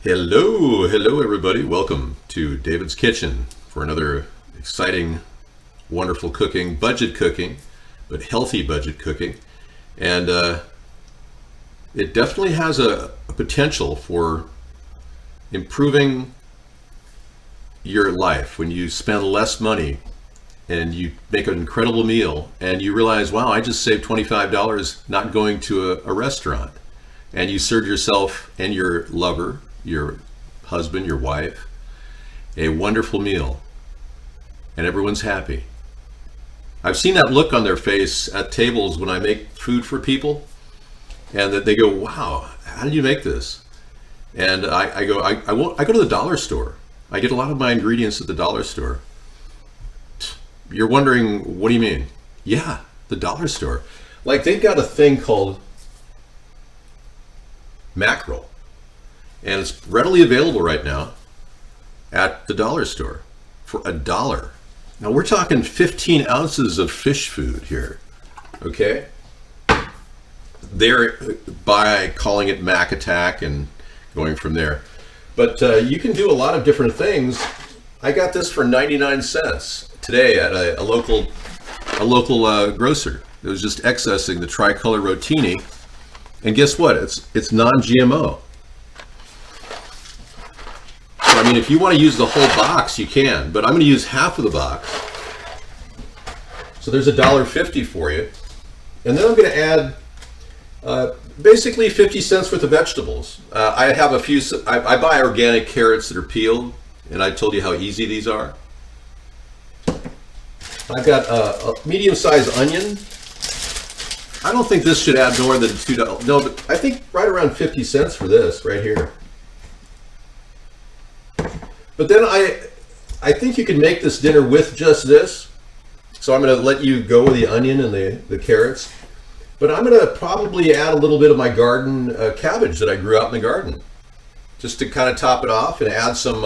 Hello everybody. Welcome to David's Kitchen for another exciting, wonderful budget cooking, but healthy budget cooking. And it definitely has a potential for improving your life when you spend less money and you make an incredible meal and you realize, wow, I just saved $25 not going to a restaurant. And you serve yourself and your lover, your husband, your wife, a wonderful meal, and everyone's happy. I've seen that look on their face at tables when I make food for people, and that they go, wow, how did you make this? And I go to the dollar store. I get a lot of my ingredients at the dollar store. You're wondering, what do you mean? Yeah, the dollar store. Like, they've got a thing called mackerel, and it's readily available right now at the dollar store for $1. Now we're talking 15 ounces of fish food here, okay? They're by calling it Mack Attack and going from there. But you can do a lot of different things. I got this for 99 cents today at a local grocer. It was just accessing the Tri Color Rotini, and guess what? It's non-GMO. So, I mean, if you want to use the whole box, you can, but I'm going to use half of the box. So there's $1.50 for you. And then I'm going to add basically 50 cents worth of vegetables. I have I buy organic carrots that are peeled, and I told you how easy these are. I've got a medium-sized onion. I don't think this should add more than $2. No, but I think right around 50 cents for this right here. But then I think you can make this dinner with just this. So I'm going to let you go with the onion and the carrots. But I'm going to probably add a little bit of my garden cabbage that I grew out in the garden, just to kind of top it off and add some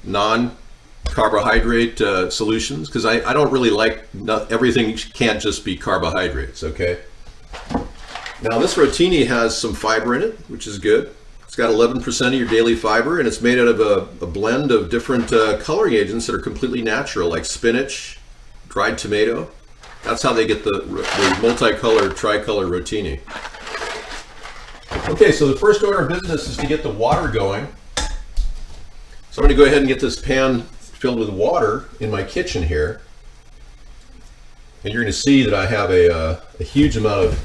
non-carbohydrate solutions, because I don't really like everything can't just be carbohydrates, okay? Now this rotini has some fiber in it, which is good. It's got 11% of your daily fiber, and it's made out of a blend of different coloring agents that are completely natural, like spinach, dried tomato. That's how they get the multicolored tricolor rotini. Okay, so the first order of business is to get the water going. So I'm going to go ahead and get this pan filled with water in my kitchen here. And you're going to see that I have a huge amount of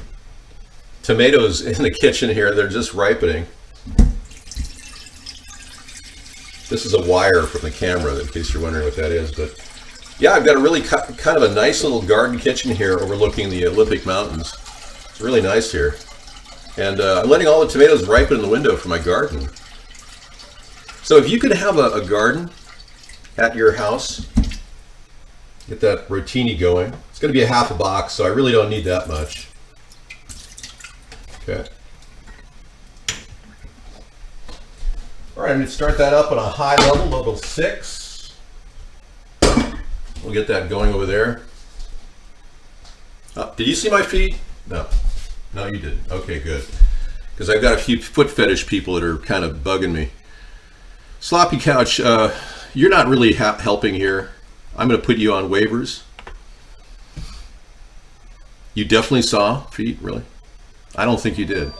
tomatoes in the kitchen here. They're just ripening. This is a wire from the camera, in case you're wondering what that is. But yeah, I've got a really kind of a nice little garden kitchen here overlooking the Olympic Mountains. It's really nice here. And I'm letting all the tomatoes ripen in the window for my garden. So if you could have a garden at your house, get that rotini going. It's going to be a half a box, so I really don't need that much. Okay. All right, I'm going to start that up on a high level 6. We'll get that going over there. Did you see my feet? No. No, you didn't. Okay, good. Because I've got a few foot fetish people that are kind of bugging me. Sloppy Couch, you're not really helping here. I'm going to put you on waivers. You definitely saw feet, really? I don't think you did.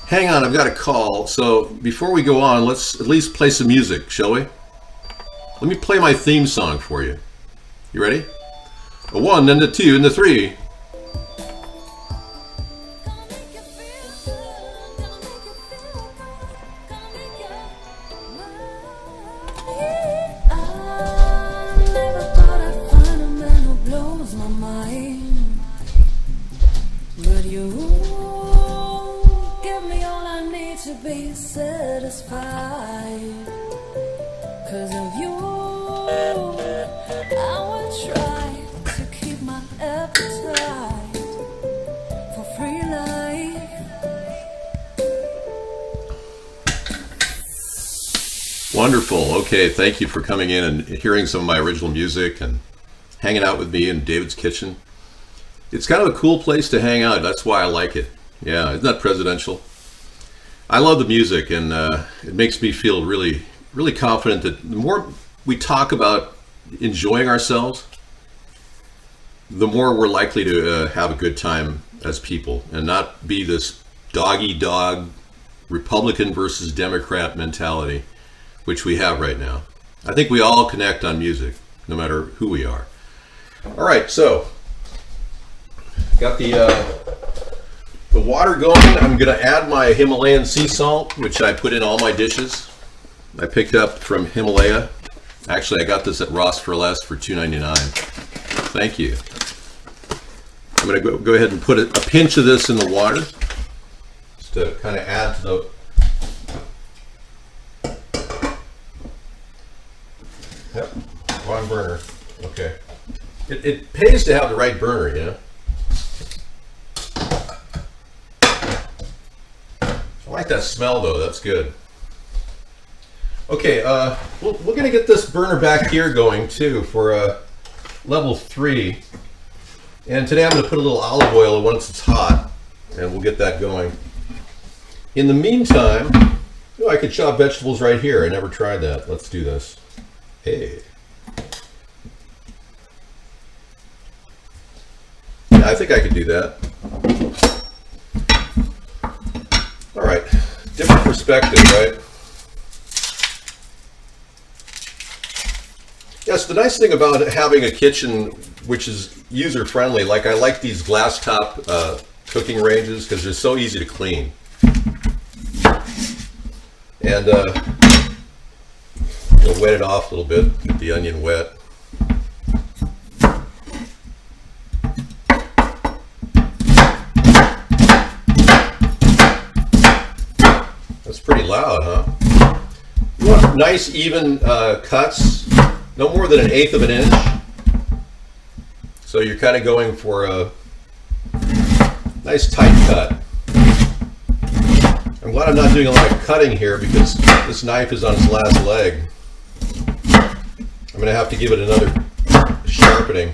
Hang on, I've got a call. So before we go on, let's at least play some music, shall we? Let me play my theme song for you. You ready? A 1 and a 2 and a 3. To be satisfied, 'cause of you, I will try to keep my appetite for free life. Wonderful. Okay, thank you for coming in and hearing some of my original music and hanging out with me in David's Kitchen. It's kind of a cool place to hang out. That's why I like it. Yeah, isn't that presidential? I love the music, and it makes me feel really, really confident that the more we talk about enjoying ourselves, the more we're likely to have a good time as people and not be this dog-eat-dog Republican versus Democrat mentality, which we have right now. I think we all connect on music, no matter who we are. All right, so got the water going. I'm going to add my Himalayan sea salt, which I put in all my dishes. I picked up from Himalaya. Actually, I got this at Ross for Less for $2.99. Thank you. I'm going to go ahead and put a pinch of this in the water, just to kind of add to the... Yep, wrong burner. Okay. It pays to have the right burner, you know? I like that smell, though. That's good. Okay, we're going to get this burner back here going, too, for level 3. And today I'm going to put a little olive oil once it's hot, and we'll get that going. In the meantime, I could chop vegetables right here. I never tried that. Let's do this. Hey. Yeah, I think I could do that. All right, different perspective, right? Yes, the nice thing about having a kitchen which is user-friendly, like I like these glass top cooking ranges because they're so easy to clean. And you'll wet it off a little bit, get the onion wet. That's pretty loud, huh? You want nice even cuts, no more than 1/8 of an inch. So you're kind of going for a nice tight cut. I'm glad I'm not doing a lot of cutting here because this knife is on its last leg. I'm going to have to give it another sharpening.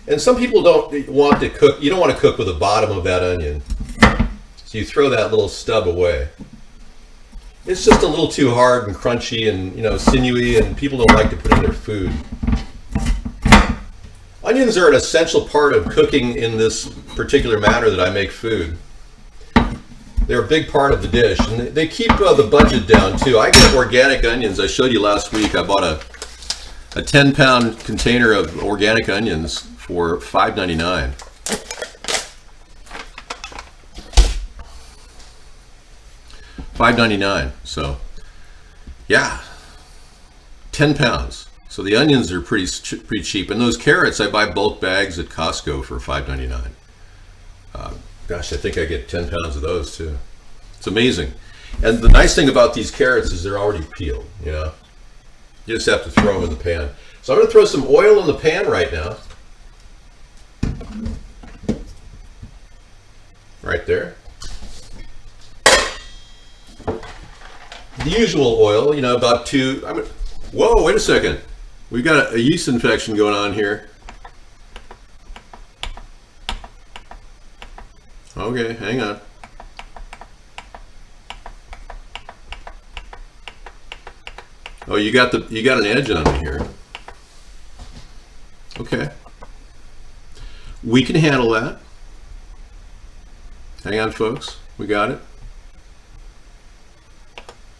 And some people don't want to cook, you don't want to cook with the bottom of that onion. So you throw that little stub away. It's just a little too hard and crunchy and, you know, sinewy, and people don't like to put in their food. Onions are an essential part of cooking in this particular manner that I make food. They're a big part of the dish, and they keep the budget down too. I get organic onions. I showed you last week. I bought a 10-pound container of organic onions for $5.99. $5.99. So, yeah, 10 pounds. So the onions are pretty cheap, and those carrots I buy bulk bags at Costco for $5.99. Gosh, I think I get 10 pounds of those too. It's amazing. And the nice thing about these carrots is they're already peeled. You know, you just have to throw them in the pan. So I'm going to throw some oil in the pan right now. Right there. The usual oil, you know, about 2. Whoa, wait a second. We've got a yeast infection going on here. Okay, hang on. Oh, you got an edge on me here. Okay. We can handle that. Hang on, folks. We got it.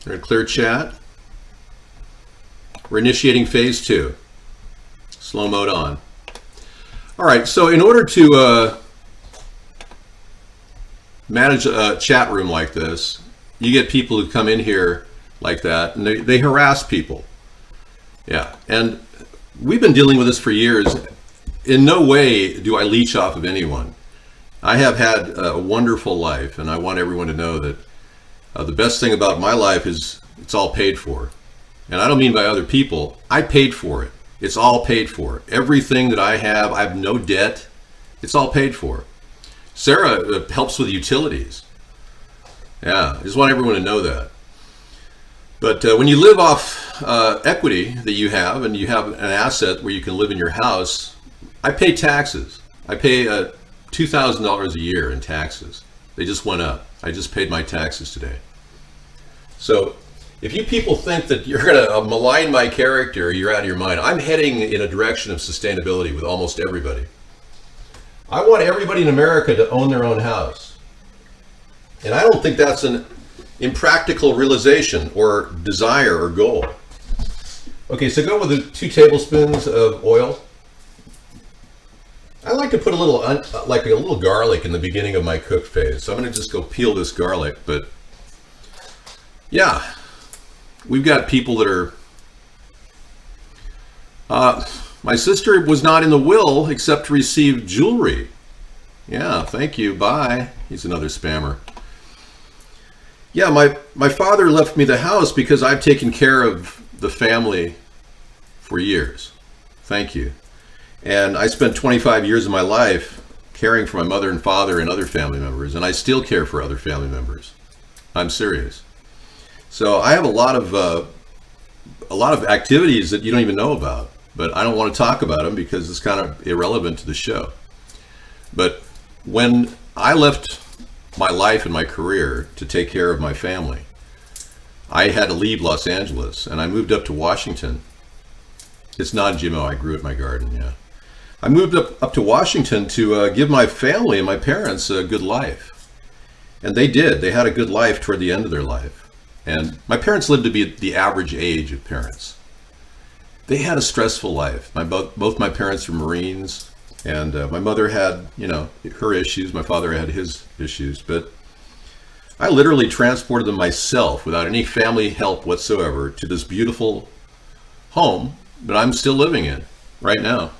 We're in clear chat. We're initiating phase 2. Slow mode on. All right, so in order to manage a chat room like this, you get people who come in here like that, and they harass people. Yeah, and we've been dealing with this for years. In no way do I leech off of anyone. I have had a wonderful life, and I want everyone to know that the best thing about my life is it's all paid for. And I don't mean by other people. I paid for it. It's all paid for. Everything that I have no debt. It's all paid for. Sarah helps with utilities. Yeah, I just want everyone to know that. But when you live off equity that you have, and you have an asset where you can live in your house, I pay taxes. I pay $2,000 a year in taxes. They just went up. I just paid my taxes today. So if you people think that you're going to malign my character, you're out of your mind. I'm heading in a direction of sustainability with almost everybody. I want everybody in America to own their own house. And I don't think that's an impractical realization or desire or goal. Okay, so go with the 2 tablespoons of oil. I like to put a little garlic in the beginning of my cook phase. So I'm going to just go peel this garlic, but yeah, we've got people that are, my sister was not in the will except to receive jewelry. Yeah, thank you, bye. He's another spammer. Yeah, my father left me the house because I've taken care of the family for years. Thank you. And I spent 25 years of my life caring for my mother and father and other family members, and I still care for other family members. I'm serious. So I have a lot of activities that you don't even know about, but I don't want to talk about them because it's kind of irrelevant to the show. But when I left my life and my career to take care of my family, I had to leave Los Angeles and I moved up to Washington. It's non-GMO. I grew it in my garden, yeah. I moved up to Washington to give my family and my parents a good life. And they did. They had a good life toward the end of their life. And my parents lived to be the average age of parents. They had a stressful life. Both my parents were Marines, and my mother had, her issues. My father had his issues. But I literally transported them myself without any family help whatsoever to this beautiful home that I'm still living in right now.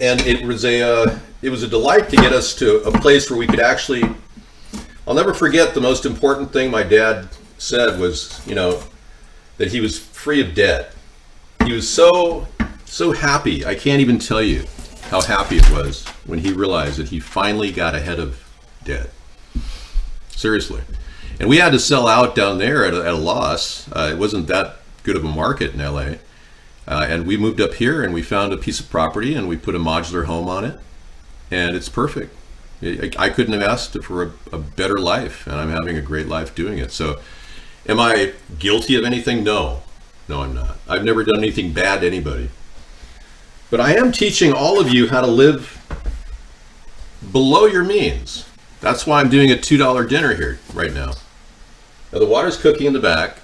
And it was a delight to get us to a place where we could actually, I'll never forget the most important thing my dad said was, that he was free of debt. He was so happy. I can't even tell you how happy it was when he realized that he finally got ahead of debt. Seriously. And we had to sell out down there at a loss. It wasn't that good of a market in LA. And we moved up here and we found a piece of property and we put a modular home on it. And it's perfect. I couldn't have asked for a better life, and I'm having a great life doing it. So am I guilty of anything? No, I'm not. I've never done anything bad to anybody. But I am teaching all of you how to live below your means. That's why I'm doing a $2 dinner here right now. Now the water's cooking in the back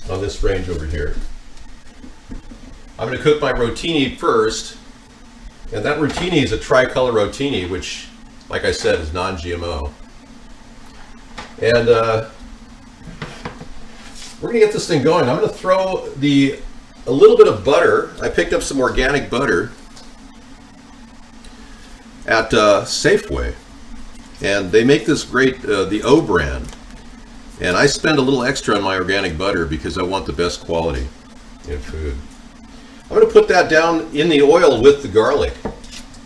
on this range over here. I'm going to cook my rotini first, and that rotini is a Tri Color Rotini, which, like I said, is non-GMO. And we're going to get this thing going. I'm going to throw a little bit of butter. I picked up some organic butter at Safeway, and they make this great, the O brand. And I spend a little extra on my organic butter because I want the best quality in food. I'm going to put that down in the oil with the garlic.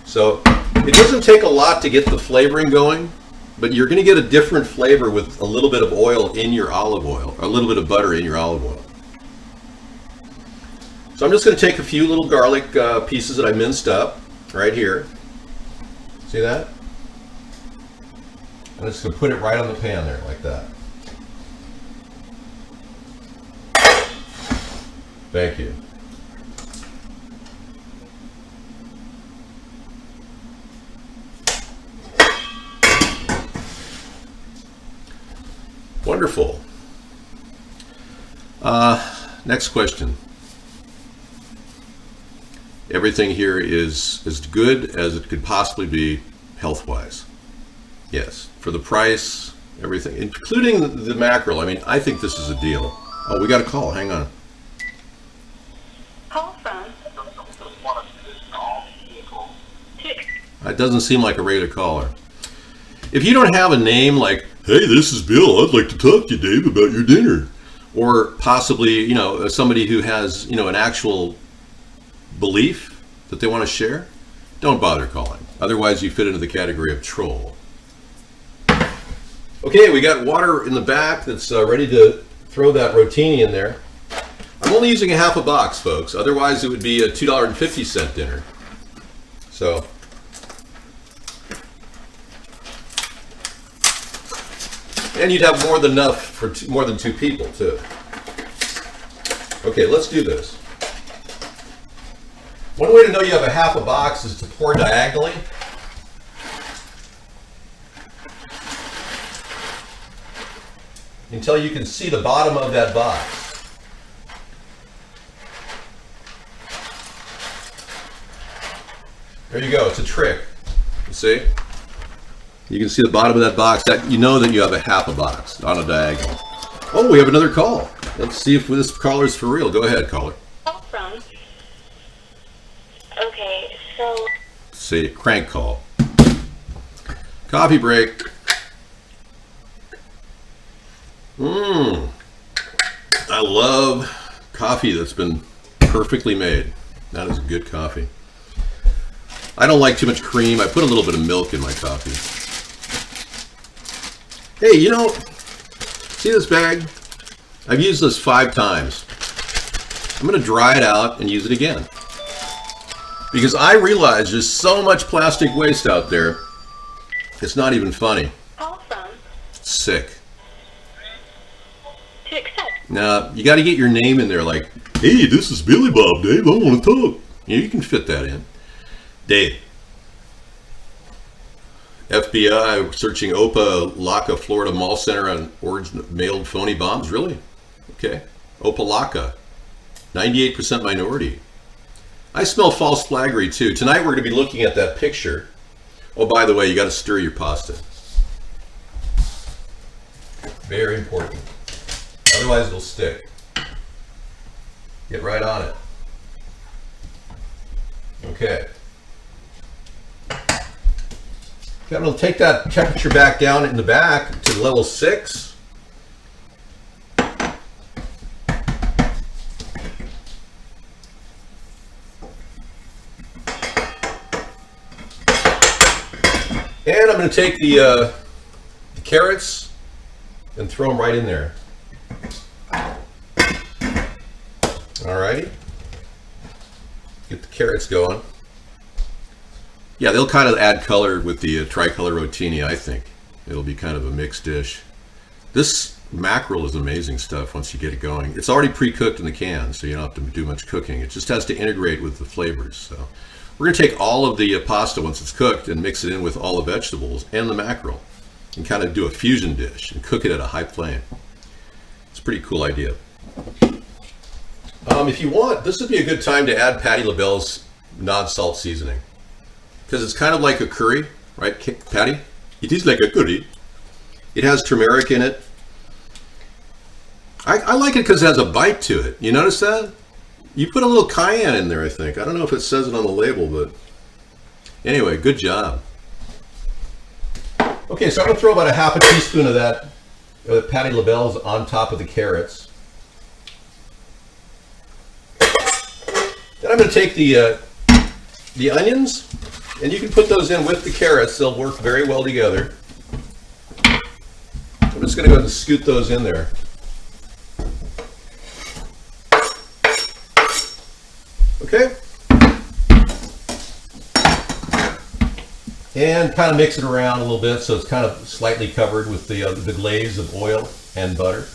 So it doesn't take a lot to get the flavoring going, but you're going to get a different flavor with a little bit of oil in your olive oil, or a little bit of butter in your olive oil. So I'm just going to take a few little garlic pieces that I minced up right here. See that? I'm just going to put it right on the pan there like that. Thank you. Wonderful. Next question. Everything here is as good as it could possibly be health-wise. Yes, for the price, everything, including the mackerel. I mean, I think this is a deal. Oh, we got a call. Hang on. Call from. It doesn't seem like a regular caller. If you don't have a name like, hey, this is Bill, I'd like to talk to you, Dave, about your dinner. Or possibly, somebody who has, an actual belief that they want to share, don't bother calling. Otherwise, you fit into the category of troll. Okay, we got water in the back that's ready to throw that rotini in there. I'm only using a half a box, folks. Otherwise, it would be a $2.50 dinner. So And you'd have more than enough for more than 2 people, too. Okay, let's do this. One way to know you have a half a box is to pour diagonally. Until you can see the bottom of that box. There you go, it's a trick. You see? You can see the bottom of that box. That you know that you have a half a box on a diagonal. Oh, we have another call. Let's see if this caller is for real. Go ahead, caller. Call from. Okay, so. Say crank call. Coffee break. I love coffee that's been perfectly made. That is good coffee. I don't like too much cream. I put a little bit of milk in my coffee. Hey, you know, see this bag? I've used this 5 times. I'm going to dry it out and use it again. Because I realize there's so much plastic waste out there, it's not even funny. Call from. It's sick. To accept. Now, you got to get your name in there like, hey, this is Billy Bob, Dave. I want to talk. Yeah, you can fit that in. Dave. FBI searching Opelika, Florida Mall Center on origin mailed phony bombs. Really? Okay. Opelika. 98% minority. I smell false flaggery too. Tonight we're going to be looking at that picture. Oh, by the way, you got to stir your pasta. Very important. Otherwise it'll stick. Get right on it. Okay. Okay, I'm going to take that temperature back down in the back to level 6. And I'm going to take the carrots and throw them right in there. Alrighty. Get the carrots going. Yeah, they'll kind of add color with the Tri Color Rotini, I think. It'll be kind of a mixed dish. This mackerel is amazing stuff once you get it going. It's already pre-cooked in the can, so you don't have to do much cooking. It just has to integrate with the flavors. So we're going to take all of the pasta once it's cooked and mix it in with all the vegetables and the mackerel and kind of do a fusion dish and cook it at a high flame. It's a pretty cool idea. If you want, this would be a good time to add Patti LaBelle's non-salt seasoning. Because it's kind of like a curry, right, Patty? It is like a curry. It has turmeric in it. I like it because it has a bite to it. You notice that? You put a little cayenne in there, I think. I don't know if it says it on the label, but anyway, good job. Okay, so I'm going to throw about a half a teaspoon of that Patti LaBelle's on top of the carrots. Then I'm going to take the onions. And you can put those in with the carrots. They'll work very well together. I'm just going to go ahead and scoot those in there. Okay. And kind of mix it around a little bit so it's kind of slightly covered with the glaze of oil and butter.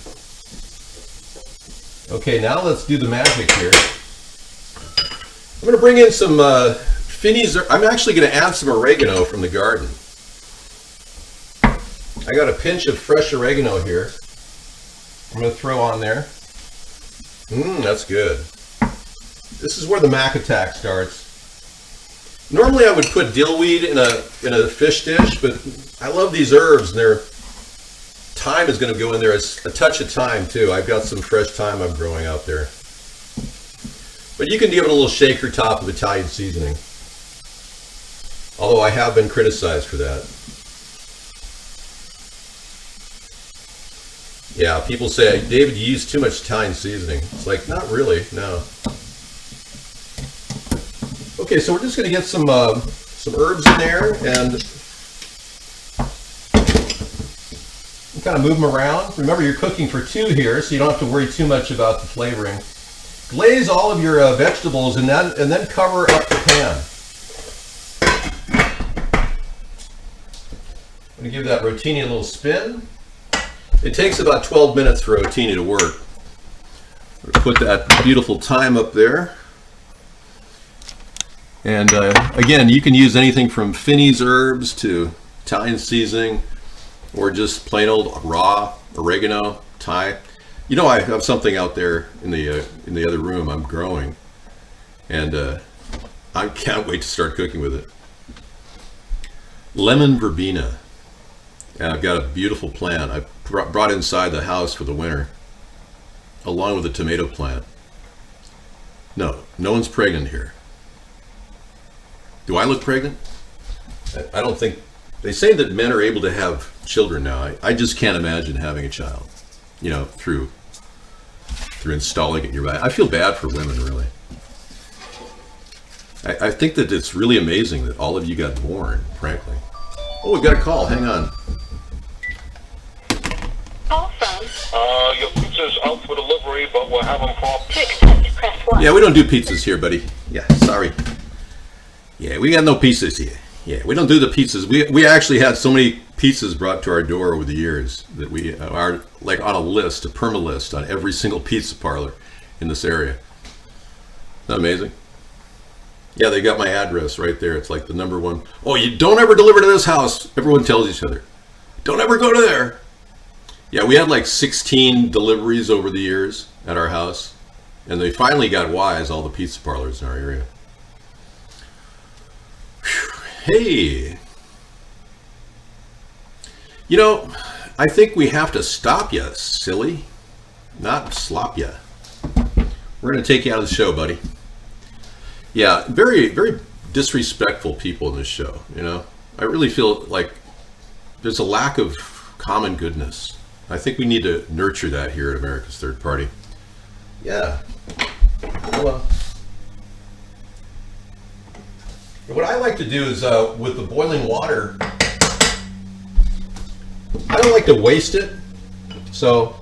Okay, now let's do the magic here. I'm going to bring in some I'm actually going to add some oregano from the garden. I got a pinch of fresh oregano here. I'm going to throw on there. That's good. This is where the Mack Attack starts. Normally I would put dillweed in a fish dish, but I love these herbs and their thyme is going to go in there. It's a touch of thyme too. I've got some fresh thyme I'm growing out there. But you can give it a little shaker top of Italian seasoning. Although I have been criticized for that. Yeah, people say, David, you use too much Italian seasoning. It's like, not really, no. Okay, so we're just going to get some herbs in there and kind of move them around. Remember, you're cooking for 2 here, so you don't have to worry too much about the flavoring. Glaze all of your vegetables and then cover up the pan. I'm going to give that rotini a little spin. It takes about 12 minutes for rotini to work. Put that beautiful thyme up there. And again, you can use anything from Finney's herbs to Italian seasoning, or just plain old raw oregano, Thai. You know, I have something out there in the other room I'm growing, and I can't wait to start cooking with it. Lemon verbena. And I've got a beautiful plant I brought inside the house for the winter, along with a tomato plant. No one's pregnant here. Do I look pregnant? I don't think. They say that men are able to have children now. I just can't imagine having a child, you know, through installing it in your body. I feel bad for women, really. I think that it's really amazing that all of you got born, frankly. Oh, we've got a call. Hang on. Call from. Your pizza's out for delivery, but we'll have them call. To accept, press 1. Yeah, we don't do pizzas here, buddy. Yeah, sorry. Yeah, we got no pizzas here. Yeah, we don't do the pizzas. We actually had so many pizzas brought to our door over the years that we are like on a list, a perma list on every single pizza parlor in this area. Isn't that amazing? Yeah, they got my address right there. It's like the #1. Oh, you don't ever deliver to this house. Everyone tells each other, don't ever go to there. Yeah, we had like 16 deliveries over the years at our house, and they finally got wise, all the pizza parlors in our area. Hey, you know, I think we have to stop you, silly, not slop you. We're going to take you out of the show, buddy. Yeah, very, very disrespectful people in this show, you know. I really feel like there's a lack of common goodness. I think we need to nurture that here at America's Third Party. Yeah. Well, what I like to do is with the boiling water, I don't like to waste it. So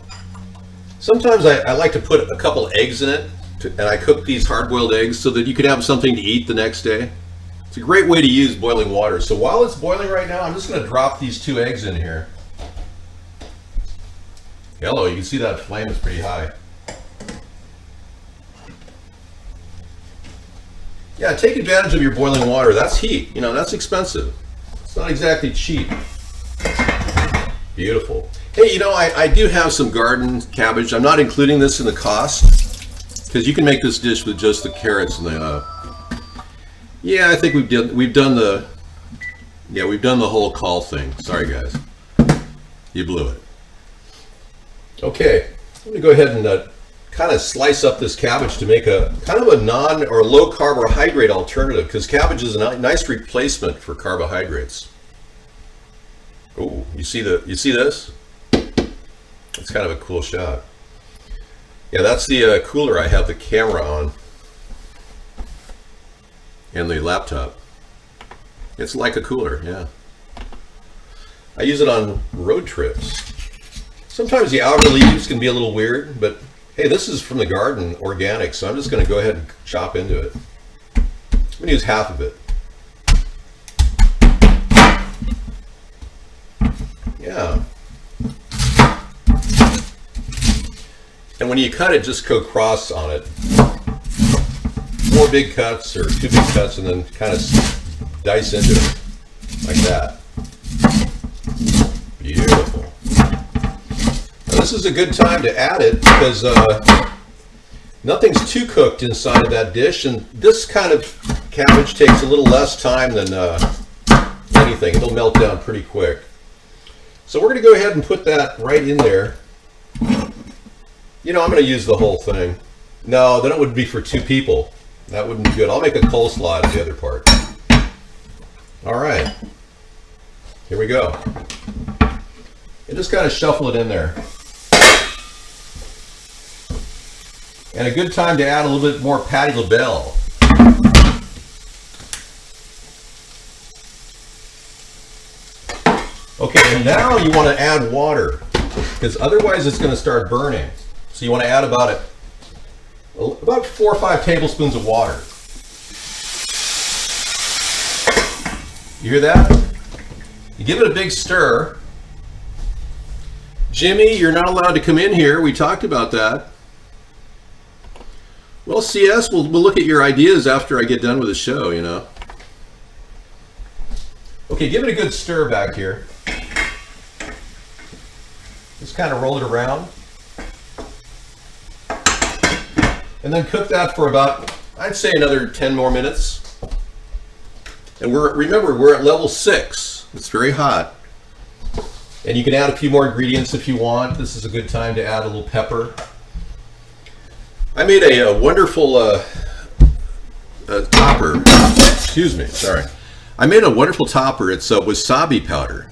sometimes I like to put a couple eggs in it, and I cook these hard-boiled eggs so that you can have something to eat the next day. It's a great way to use boiling water. So while it's boiling right now, I'm just going to drop these 2 eggs in here. Hello, you can see that flame is pretty high. Yeah, take advantage of your boiling water. That's heat. You know, that's expensive. It's not exactly cheap. Beautiful. Hey, you know, I do have some garden cabbage. I'm not including this in the cost because you can make this dish with just the carrots and the. Yeah, I think we've done the whole call thing. Sorry, guys, you blew it. Okay, I'm going to go ahead and kind of slice up this cabbage to make a kind of a non or low carbohydrate alternative, because cabbage is a nice replacement for carbohydrates. Oh, you see this? It's kind of a cool shot. Yeah, that's the cooler I have the camera on and the laptop. It's like a cooler, yeah. I use it on road trips. Sometimes the outer leaves can be a little weird, but hey, this is from the garden, organic, so I'm just going to go ahead and chop into it. I'm going to use half of it. Yeah. And when you cut it, just go cross on it. 4 big cuts or 2 big cuts, and then kind of dice into it like that. Beautiful. Now, this is a good time to add it because nothing's too cooked inside of that dish, and this kind of cabbage takes a little less time than anything. It'll melt down pretty quick. So we're going to go ahead and put that right in there. You know, I'm going to use the whole thing. No, then it would be for 2 people. That wouldn't be good. I'll make a coleslaw out of the other part. All right. Here we go. And just kind of shuffle it in there. And a good time to add a little bit more Patti LaBelle. Okay, and now you want to add water, because otherwise it's going to start burning. So you want to add about 4 or 5 tablespoons of water. You hear that? You give it a big stir. Jimmy, you're not allowed to come in here. We talked about that. Well, CS, we'll look at your ideas after I get done with the show, you know. Okay, give it a good stir back here. Just kind of roll it around. And then cook that for about, I'd say another 10 more minutes. And remember, we're at level 6. It's very hot. And you can add a few more ingredients if you want. This is a good time to add a little pepper. I made a wonderful topper. Excuse me, sorry. I made a wonderful topper. It's wasabi powder.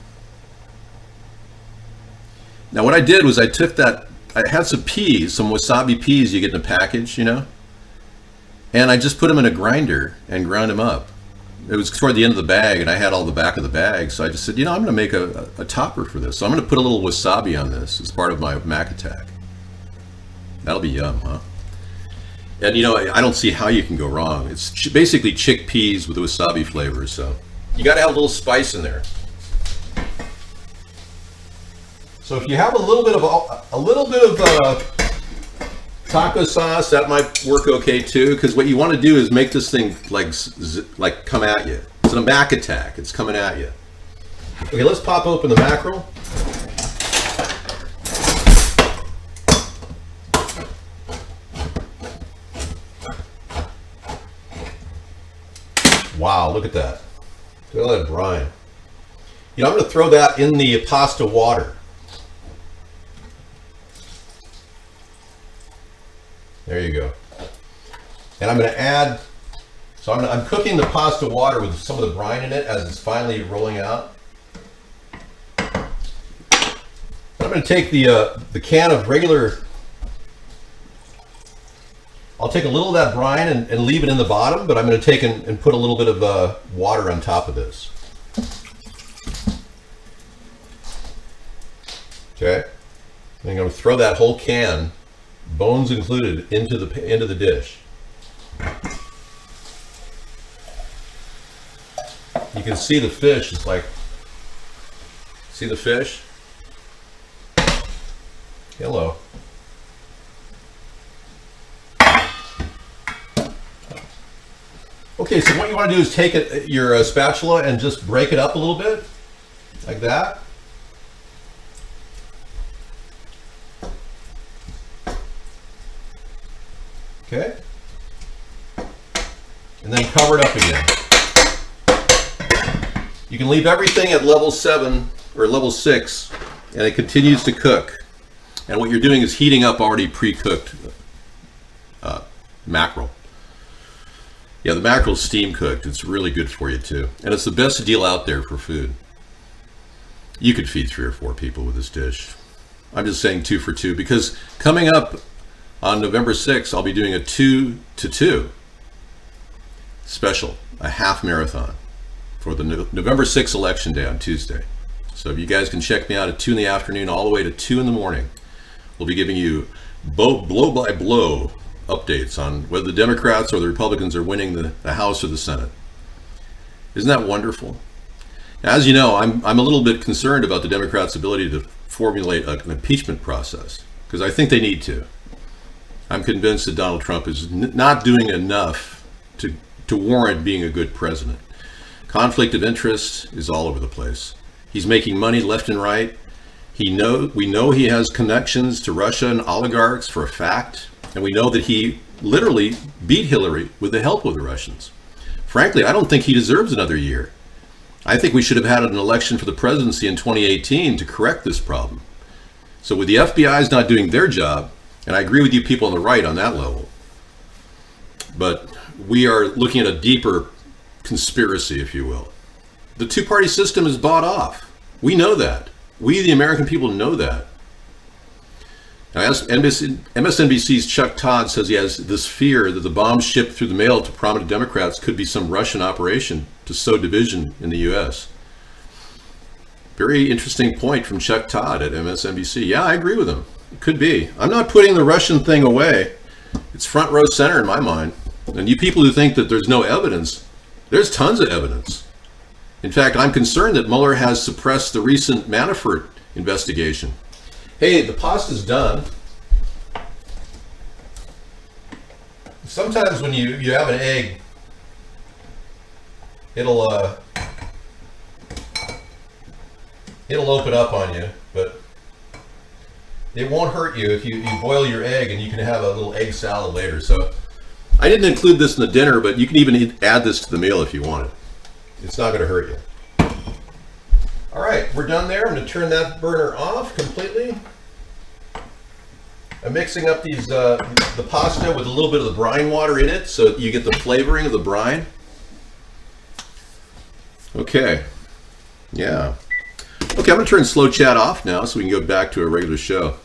Now what I did was I took that, I had some peas, some wasabi peas you get in a package, you know, and I just put them in a grinder and ground them up. It was toward the end of the bag, and I had all the back of the bag, so I just said, you know, I'm going to make a topper for this. So I'm going to put a little wasabi on this as part of my Mack Attack. That'll be yum, huh? And you know, I don't see how you can go wrong. It's basically chickpeas with the wasabi flavor, so you got to have a little spice in there. So if you have a little bit of taco sauce, that might work okay too, because what you want to do is make this thing like come at you. It's a Mack Attack. It's coming at you. Okay, let's pop open the mackerel. Wow, look at that. Look at that brine. You know, I'm going to throw that in the pasta water. There you go. And I'm going to add, so I'm cooking the pasta water with some of the brine in it as it's finally rolling out. And I'm going to take the can of regular, I'll take a little of that brine and leave it in the bottom, but I'm going to take and put a little bit of water on top of this. Okay. And I'm going to throw that whole can, bones included, into the dish. You can see the fish. It's like, see the fish? Hello. Okay, so what you want to do is take your spatula and just break it up a little bit, like that. Okay. And then cover it up again. You can leave everything at level 7 or level 6, and it continues to cook. And what you're doing is heating up already pre-cooked mackerel. Yeah, the mackerel's steam cooked. It's really good for you too. And it's the best deal out there for food. You could feed 3 or 4 people with this dish. I'm just saying 2 for 2 because coming up on November 6th, I'll be doing a 2-to-2 special, a half marathon for the November 6th election day on Tuesday. So if you guys can check me out at 2 in the afternoon all the way to 2 in the morning, we'll be giving you blow by blow updates on whether the Democrats or the Republicans are winning the House or the Senate. Isn't that wonderful? As you know, I'm a little bit concerned about the Democrats' ability to formulate an impeachment process because I think they need to. I'm convinced that Donald Trump is not doing enough to warrant being a good president. Conflict of interest is all over the place. He's making money left and right. We know he has connections to Russia and oligarchs for a fact, and we know that he literally beat Hillary with the help of the Russians. Frankly, I don't think he deserves another year. I think we should have had an election for the presidency in 2018 to correct this problem. So with the FBI's not doing their job, and I agree with you people on the right on that level, but we are looking at a deeper conspiracy, if you will. The two-party system is bought off. We know that. We, the American people, know that. Now, MSNBC's Chuck Todd says he has this fear that the bombs shipped through the mail to prominent Democrats could be some Russian operation to sow division in the U.S. Very interesting point from Chuck Todd at MSNBC. Yeah, I agree with him. It could be. I'm not putting the Russian thing away. It's front row center in my mind. And you people who think that there's no evidence, there's tons of evidence. In fact, I'm concerned that Mueller has suppressed the recent Manafort investigation. Hey, the pasta's done. Sometimes when you have an egg, it'll open up on you, but it won't hurt you if you boil your egg, and you can have a little egg salad later. So I didn't include this in the dinner, but you can even add this to the meal if you want it. It's not going to hurt you. All right, we're done there. I'm going to turn that burner off completely. I'm mixing up these the pasta with a little bit of the brine water in it, so you get the flavoring of the brine. Okay. Yeah. Okay, I'm going to turn slow chat off now so we can go back to a regular show.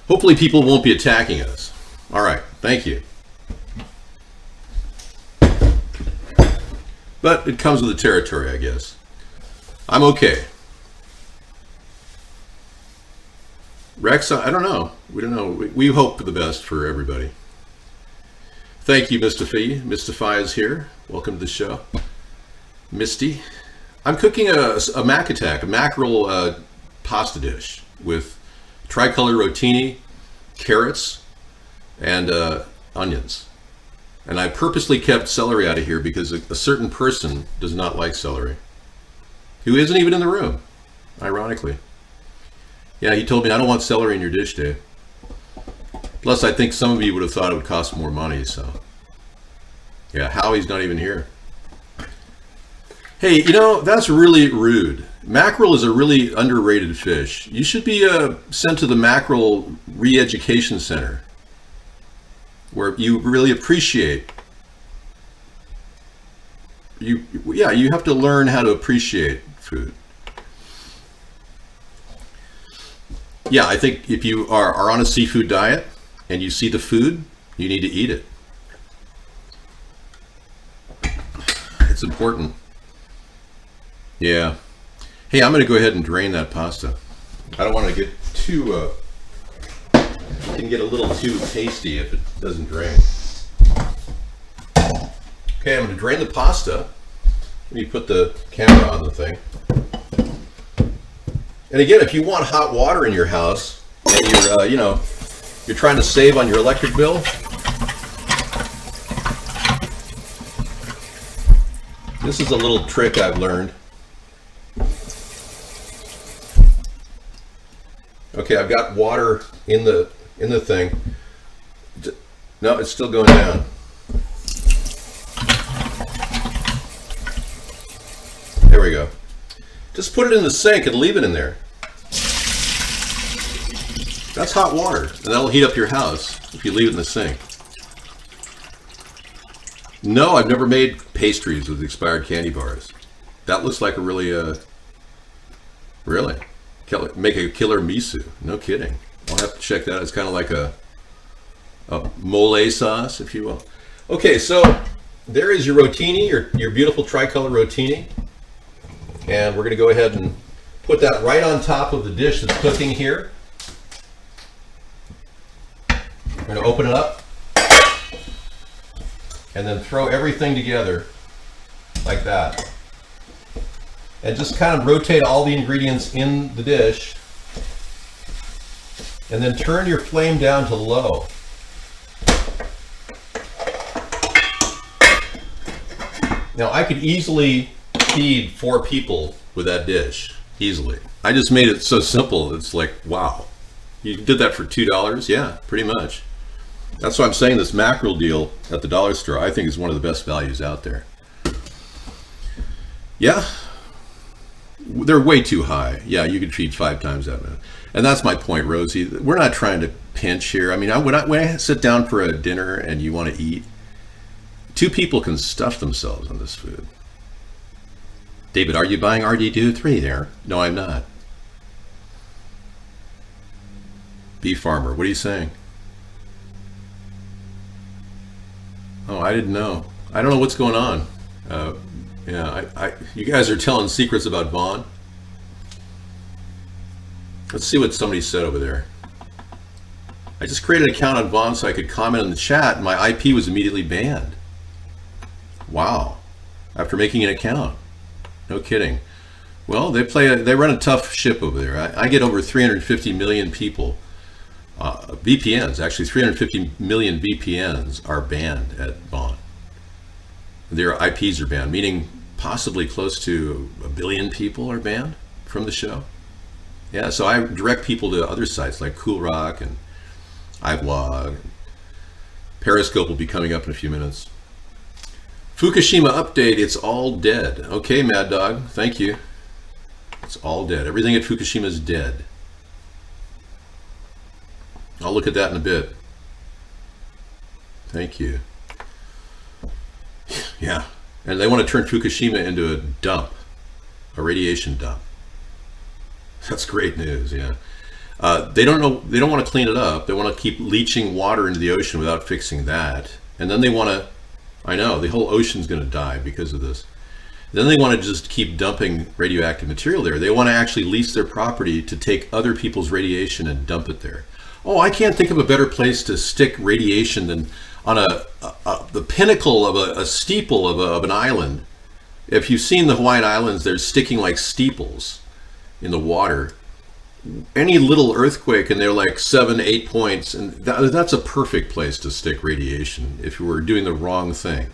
Hopefully people won't be attacking us. All right, thank you. But it comes with the territory, I guess. I'm okay. Rex, I don't know. We don't know. We hope for the best for everybody. Thank you, Mystify. Mystify is here. Welcome to the show. Misty. I'm cooking a Mack Attack, a mackerel pasta dish with Tri Color Rotini, carrots, and onions. And I purposely kept celery out of here because a certain person does not like celery, who isn't even in the room, ironically. Yeah, he told me, I don't want celery in your dish, Dave. Plus, I think some of you would have thought it would cost more money, so. Yeah, Howie's not even here. Hey, you know, that's really rude. Mackerel is a really underrated fish. You should be sent to the Mackerel Re-Education Center, where you really appreciate. You have to learn how to appreciate food. Yeah, I think if you are on a seafood diet and you see the food, you need to eat it. It's important. Yeah. Hey, I'm going to go ahead and drain that pasta. I don't want to get too, it can get a little too pasty if it doesn't drain. Okay, I'm going to drain the pasta. Let me put the camera on the thing. And again, if you want hot water in your house and you're trying to save on your electric bill, this is a little trick I've learned. Okay, I've got water in the thing. No, it's still going down. There we go. Just put it in the sink and leave it in there. That's hot water, and that'll heat up your house if you leave it in the sink. No, I've never made pastries with expired candy bars. That looks like a really, make a killer miso. No kidding. I'll have to check that. It's kind of like a mole sauce, if you will. Okay, so there is your rotini, your beautiful tricolor rotini. And we're going to go ahead and put that right on top of the dish that's cooking here. We're going to open it up and then throw everything together like that. And just kind of rotate all the ingredients in the dish. And then turn your flame down to low. Now I could easily feed 4 people with that dish, easily. I just made it so simple, it's like, wow. You did that for $2? Yeah, pretty much. That's why I'm saying this mackerel deal at the dollar store, I think is one of the best values out there. Yeah, they're way too high. Yeah, you could feed 5 times that many. And that's my point, Rosie. We're not trying to pinch here. I mean, when I sit down for a dinner and you want to eat, 2 people can stuff themselves on this food. David, are you buying RD23 there? No, I'm not. Beef farmer, what are you saying? Oh, I didn't know. I don't know what's going on. You guys are telling secrets about Vaughn. Let's see what somebody said over there. I just created an account on Vaughn so I could comment in the chat, and my IP was immediately banned. Wow. After making an account. No kidding. Well, they run a tough ship over there. I get over 350 million people. VPNs, actually 350 million VPNs are banned at Vaughn. Their IPs are banned, meaning possibly close to 1 billion people are banned from the show. Yeah, so I direct people to other sites like Cool Rock and iVlog. Periscope will be coming up in a few minutes. Fukushima update, it's all dead. Okay, Mad Dog, thank you. It's all dead. Everything at Fukushima is dead. I'll look at that in a bit. Thank you. Yeah, and they want to turn Fukushima into a dump, a radiation dump. That's great news, yeah. They don't want to clean it up. They want to keep leaching water into the ocean without fixing that. And then they want to, I know, the whole ocean's going to die because of this. Then they want to just keep dumping radioactive material there. They want to actually lease their property to take other people's radiation and dump it there. Oh, I can't think of a better place to stick radiation than on the pinnacle of a steeple of an island. If you've seen the Hawaiian Islands, they're sticking like steeples in the water. Any little earthquake and they're like 7, 8 points, and that's a perfect place to stick radiation if you were doing the wrong thing.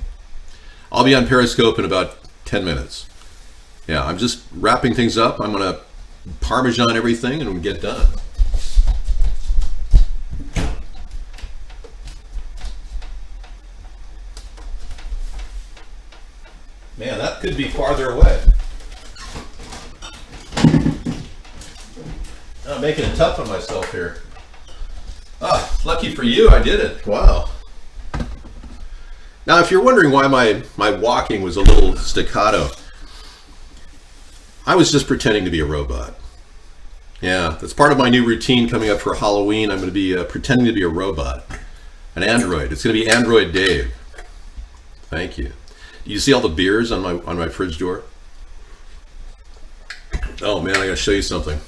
I'll be on Periscope in about 10 minutes. Yeah, I'm just wrapping things up. I'm gonna Parmesan everything and we'll get done. Man, that could be farther away. I'm making it tough on myself here. Ah, lucky for you, I did it. Wow. Now, if you're wondering why my walking was a little staccato, I was just pretending to be a robot. Yeah, that's part of my new routine coming up for Halloween. I'm going to be pretending to be a robot, an android. It's going to be Android Dave. Thank you. You see all the beers on my fridge door? Oh man, I got to show you something.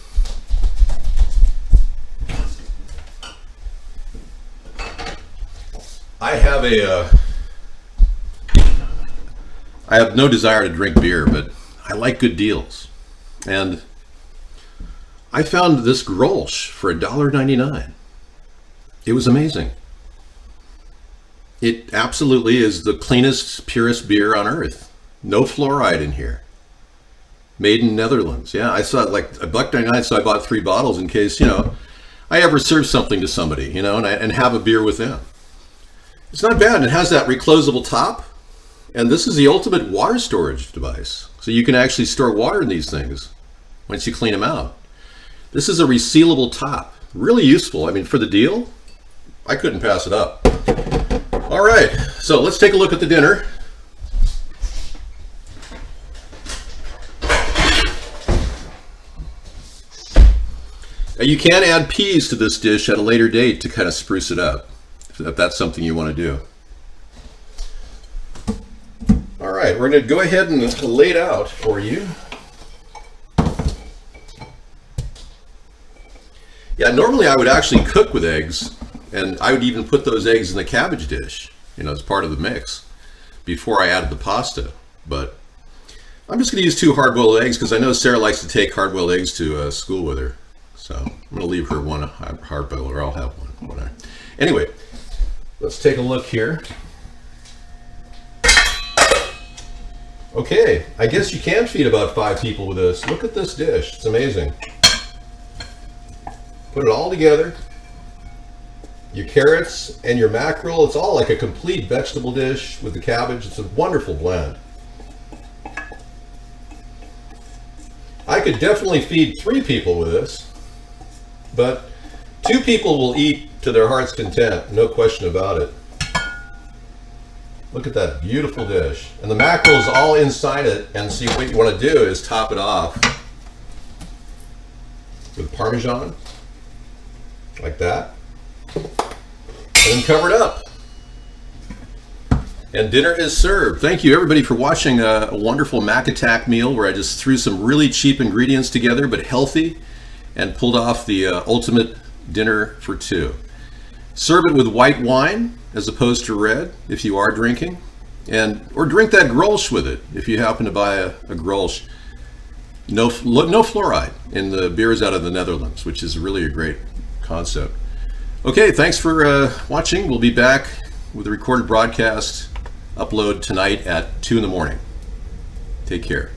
I have no desire to drink beer, but I like good deals. And I found this Grolsch for $1.99. It was amazing. It absolutely is the cleanest, purest beer on earth. No fluoride in here. Made in Netherlands. Yeah, I saw it like $1.99, so I bought 3 bottles in case, I ever serve something to somebody, and have a beer with them. It's not bad. It has that reclosable top, and this is the ultimate water storage device. So you can actually store water in these things once you clean them out. This is a resealable top. Really useful. I mean, for the deal, I couldn't pass it up. All right, so let's take a look at the dinner. Now you can add peas to this dish at a later date to kind of spruce it up, if that's something you want to do. All right, we're going to go ahead and lay it out for you. Yeah, normally I would actually cook with eggs, and I would even put those eggs in the cabbage dish, as part of the mix before I added the pasta. But I'm just going to use 2 hard-boiled eggs because I know Sarah likes to take hard-boiled eggs to school with her. So I'm going to leave her one hard-boiled, or I'll have one. Anyway, let's take a look here. Okay, I guess you can feed about 5 people with this. Look at this dish. It's amazing. Put it all together. Your carrots and your mackerel. It's all like a complete vegetable dish with the cabbage. It's a wonderful blend. I could definitely feed 3 people with this, but 2 people will eat to their heart's content, no question about it. Look at that beautiful dish. And the mackerel is all inside it, and see what you want to do is top it off with Parmesan, like that, and then cover it up. And dinner is served. Thank you everybody for watching a wonderful Mack Attack meal where I just threw some really cheap ingredients together but healthy and pulled off the ultimate dinner for 2. Serve it with white wine as opposed to red if you are drinking, or drink that Grolsch with it if you happen to buy a Grolsch. no fluoride in the beers out of the Netherlands, which is really a great concept. Okay, thanks for watching. We'll be back with a recorded broadcast upload tonight at 2 in the morning. Take care.